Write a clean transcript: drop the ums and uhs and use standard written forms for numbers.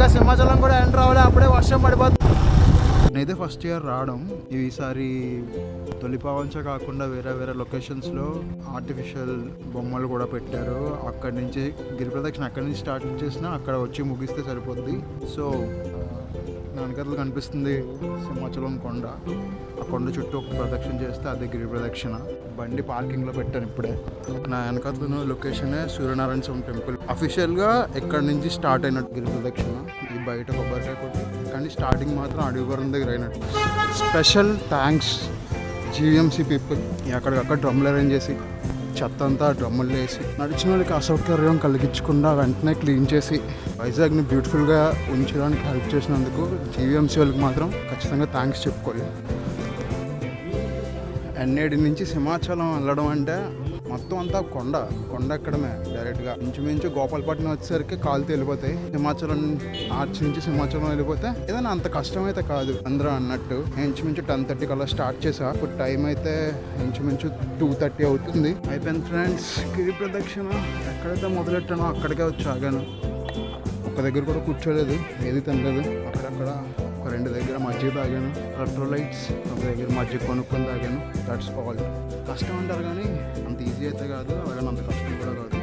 ఇంకా సింహాచలం కూడా ఎంటర్ అవ్వలే, అప్పుడే వర్షం పడిపోతుంది. నేనైతే ఫస్ట్ ఇయర్ రావడం, ఈసారి తొలిపావంచ కాకుండా వేరే వేరే లొకేషన్స్లో ఆర్టిఫిషియల్ బొమ్మలు కూడా పెట్టారు. అక్కడి నుంచి గిరి ప్రదక్షిణ అక్కడి నుంచి స్టార్ట్ చేసినా అక్కడ వచ్చి ముగిస్తే సరిపోద్ది. సో నా వెనకాతలు కనిపిస్తుంది సింహాచలం కొండ. ఆ కొండ చుట్టూ ఒక ప్రదక్షిణ చేస్తే అదే గిరి ప్రదక్షిణ. బండి పార్కింగ్లో పెట్టాను ఇప్పుడే. నా వెనకాతల లొకేషనే సూర్యనారాయణ స్వామి టెంపుల్. అఫీషియల్గా ఎక్కడి నుంచి స్టార్ట్ అయినట్టు గిరి ప్రదక్షిణ. ఈ బయట కొబ్బరికాయ కొట్టి, కానీ స్టార్టింగ్ మాత్రం అడుగువరం దగ్గర అయినట్టు. Special thanks GVMC people. అక్కడికక్కడ డ్రమ్లు అరేంజ్ చేసి, చెత్త అంతా డ్రమ్ములు వేసి, నడిచిన వాళ్ళకి అసౌకర్యం కలిగించకుండా వెంటనే క్లీన్ చేసి వైజాగ్ని బ్యూటిఫుల్గా ఉంచడానికి హెల్ప్ చేసినందుకు జీవీఎంసీ వాళ్ళకి మాత్రం ఖచ్చితంగా థ్యాంక్స్ చెప్పుకోవాలి. ఎన్ఏడి నుంచి సింహాచలం వెళ్ళడం అంటే మొత్తం అంతా కొండ ఎక్కడమే డైరెక్ట్గా. ఇంచుమించు గోపాలపట్నం వచ్చేసరికి కాలు వెళ్ళిపోతాయి. సింహాచలం ఆర్చ్ నుంచి సింహాచలం వెళ్ళిపోతే ఏదైనా అంత కష్టమైతే కాదు అందరూ అన్నట్టు. ఇంచుమించు 10:30 కల్లా స్టార్ట్ చేసా. ఇప్పుడు టైం అయితే ఇంచుమించు 2:30 అవుతుంది. అయిపోయింది ఫ్రెండ్స్ గిరి ప్రదక్షిణ. ఎక్కడైతే మొదలెట్టానో అక్కడికే వచ్చి ఆగాను. ఒక్క దగ్గర కూడా కూర్చోలేదు, ఏది తినలేదు. అక్కడక్కడ ఒక 2 దగ్గర మజ్జిగ తాగాను, ఎలక్ట్రోలైట్స్ ఒక దగ్గర మజ్జిగ కొనుక్కొని తాగాను. That's all. కష్టం అంటారు కానీ అంత ఈజీ అయితే కాదు, అలాగే అంత కష్టం కూడా కాదు.